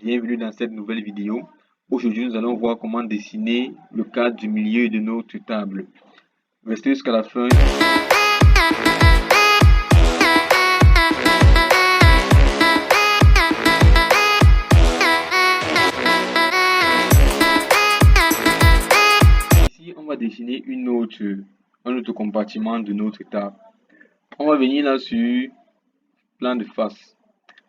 Bienvenue dans cette nouvelle vidéo. Aujourd'hui, nous allons voir comment dessiner le cadre du milieu de notre table. Restez jusqu'à la fin. Ici, on va dessiner un autre compartiment de notre table. On va venir là sur plan de face.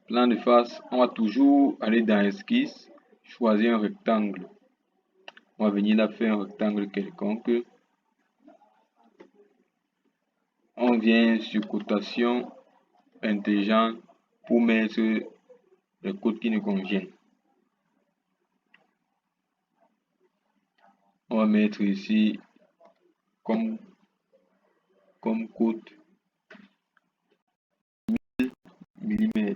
Plan de face, on va toujours aller dans esquisse, choisir un rectangle. On va venir là faire un rectangle quelconque. On vient sur cotation intelligente pour mettre les codes qui nous conviennent. On va mettre ici comme code 1000 mm.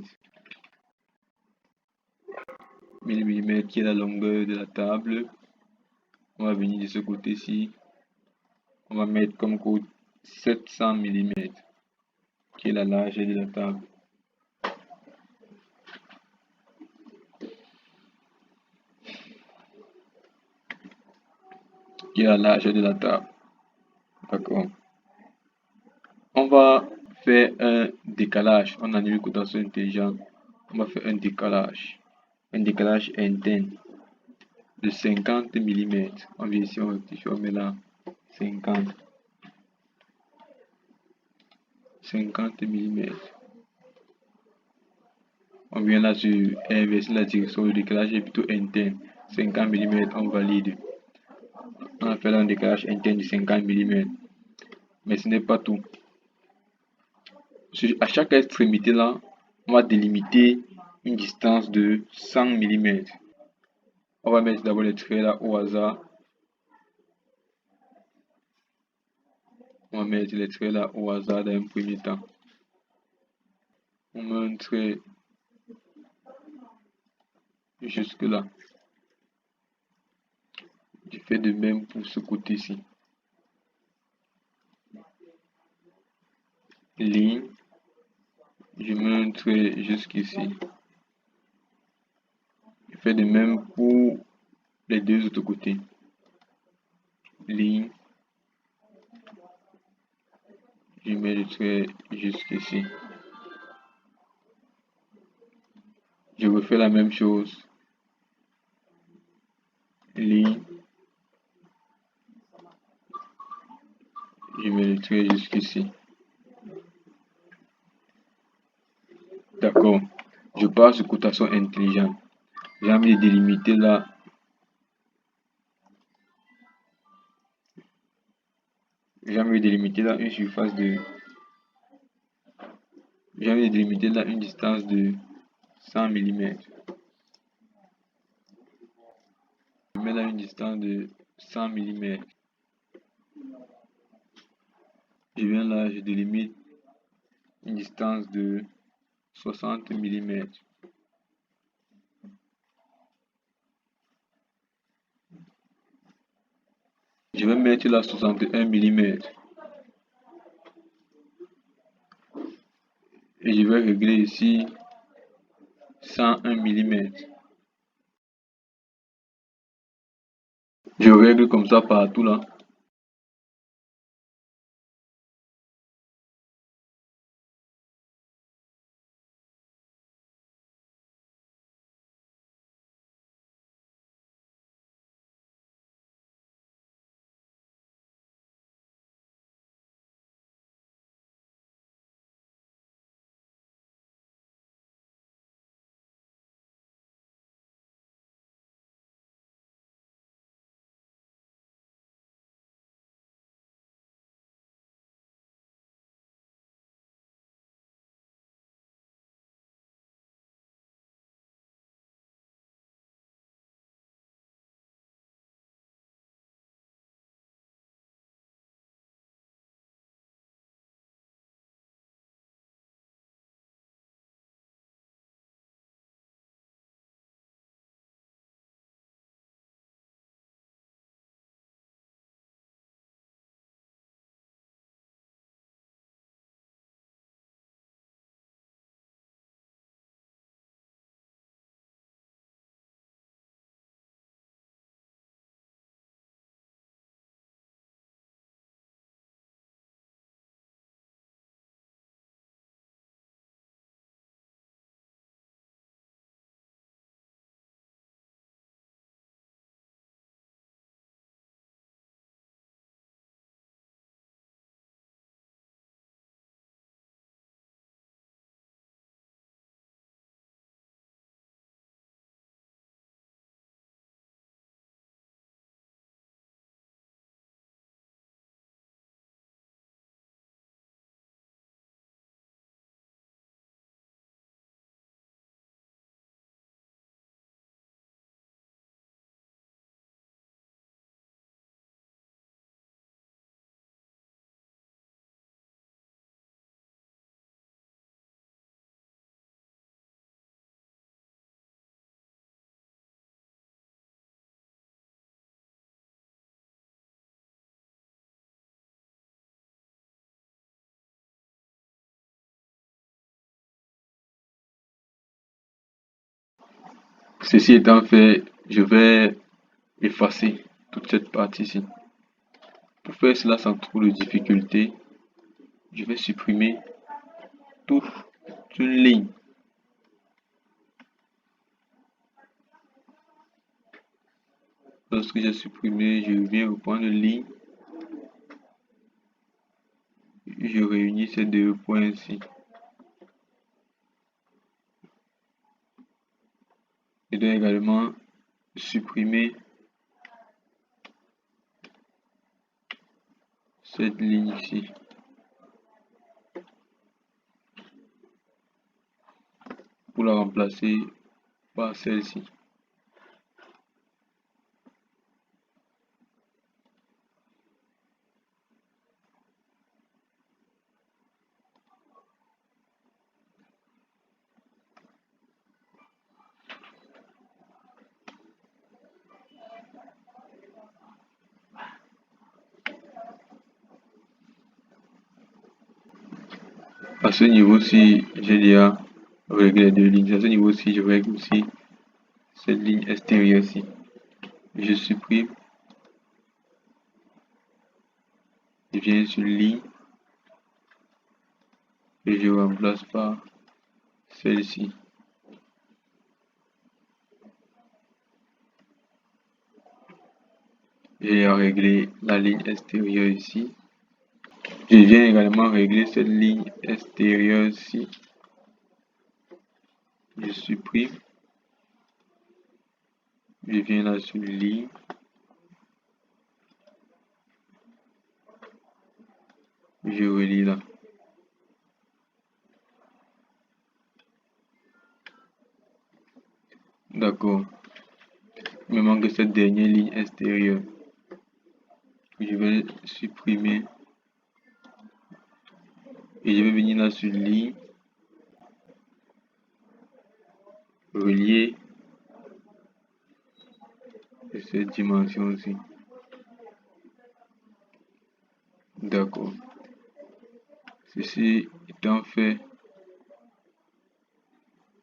1000 mm qui est la longueur de la table. On va venir de ce côté-ci. On va mettre comme code 700 mm qui est la largeur de la table. Qui est la largeur de la table. D'accord. On va faire un décalage. On annule cotation intelligente. On va faire un décalage interne de 50 mm. On vient ici, on rectifie, on met là 50 mm. On vient là sur inverser la direction. Le décalage est plutôt interne. 50 mm, on valide. On a fait là un décalage interne de 50 mm. Mais ce n'est pas tout. À chaque extrémité là, on va délimiter une distance de 100 mm. On va mettre d'abord les traits là au hasard. On va mettre les traits là au hasard dans un premier temps. On met un trait jusque là. Je fais de même pour ce côté-ci. Ligne. Je mets un trait jusqu'ici. Je fais de même pour les deux autres côtés. Ligne. Je mets le trait jusqu'ici. Je refais la même chose. Ligne. Je mets le trait jusqu'ici. D'accord. Je pars sur cotation intelligente. J'ai envie de délimiter là. J'ai envie de délimiter là une surface de. J'ai envie de délimiter là une distance de 100 mm. Je mets là une distance de 100 mm. Je viens là, je délimite une distance de 60 mm. Je vais mettre là 61 mm. Et je vais régler ici 101 mm. Je règle comme ça partout là. Ceci étant fait, je vais effacer toute cette partie-ci. Pour faire cela sans trop de difficulté, je vais supprimer toute une ligne. Lorsque j'ai supprimé, je viens reprendre une ligne. Je réunis ces deux points ici. Je dois également supprimer cette ligne ici pour la remplacer par celle-ci. À ce niveau-ci, j'ai déjà réglé les deux lignes. À ce niveau-ci, je règle aussi cette ligne extérieure-ci. Je supprime. Je viens sur ligne et je remplace par celle-ci. J'ai réglé la ligne extérieure ici. Je viens également régler cette ligne extérieure ici. Je supprime. Je viens là sur ligne. Je relie là. D'accord. Il me manque cette dernière ligne extérieure. Je vais supprimer. Et je vais venir là sur ligne. Relier. Et cette dimension aussi. D'accord. Ceci étant fait,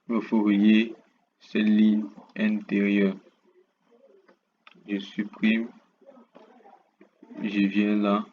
il me faut relier cette ligne intérieure. Je supprime. Je viens là.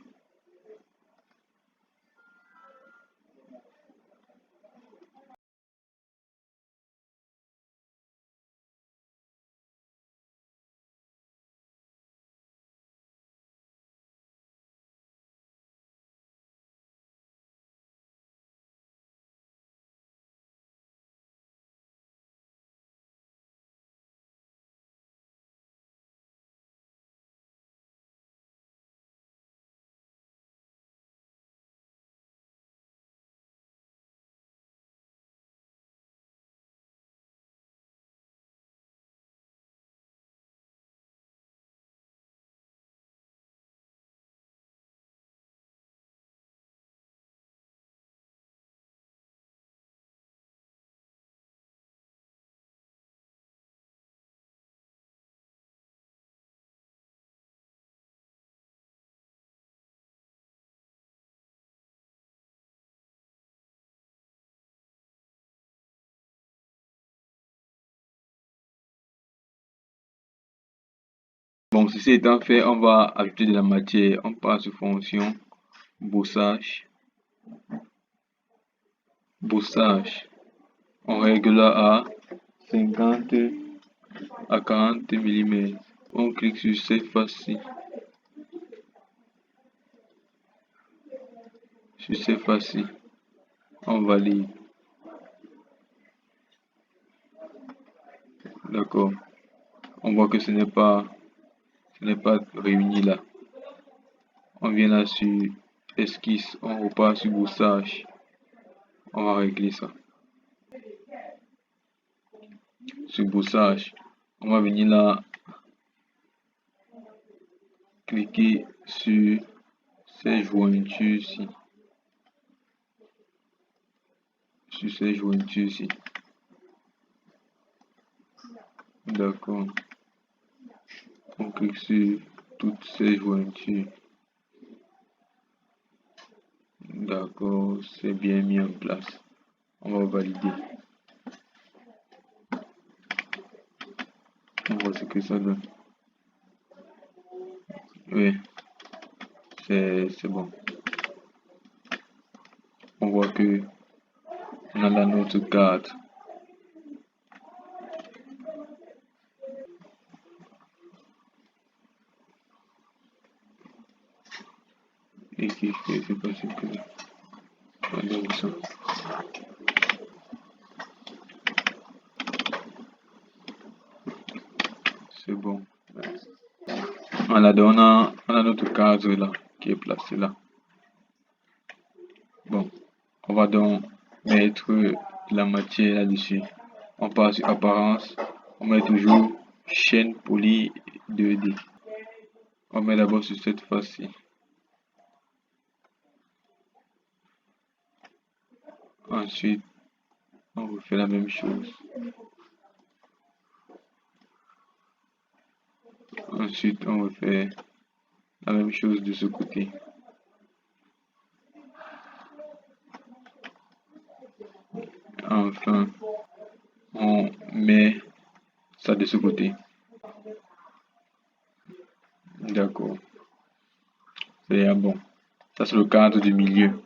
Bon, ceci étant fait, on va ajouter de la matière. On passe sur fonction bossage. Bossage. On règle là à 50 à 40 mm. On clique sur cette face-ci. Sur cette face-ci. On valide. D'accord. On voit que ce n'est pas réuni là. On vient là sur esquisse, on repart sur bossage. On va régler ça. Sur bossage, on va venir là, cliquer sur ces jointures-ci. Sur ces jointures-ci. D'accord. On clique sur toutes ces jointures. D'accord, c'est bien mis en place. On va valider. voit ce que ça donne. Oui, c'est bon. On voit que on a la notre carte. Et qui fait, c'est parce que regardez ça. C'est bon. Voilà, donc on a notre cadre là qui est placé là. Bon, on va donc mettre la matière là-dessus. On passe sur apparence, on met toujours chaîne polie 2D. On met d'abord sur cette face-ci. Ensuite, on refait la même chose. Ensuite, on refait la même chose de ce côté. Enfin, on met ça de ce côté. D'accord. C'est bon. Ça, c'est le cadre du milieu.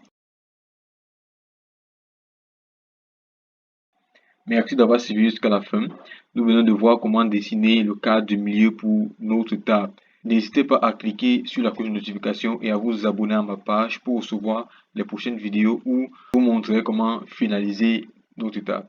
Merci d'avoir suivi jusqu'à la fin. Nous venons de voir comment dessiner le cadre du milieu pour notre table. N'hésitez pas à cliquer sur la cloche de notification et à vous abonner à ma page pour recevoir les prochaines vidéos où je vous montrerai comment finaliser notre table.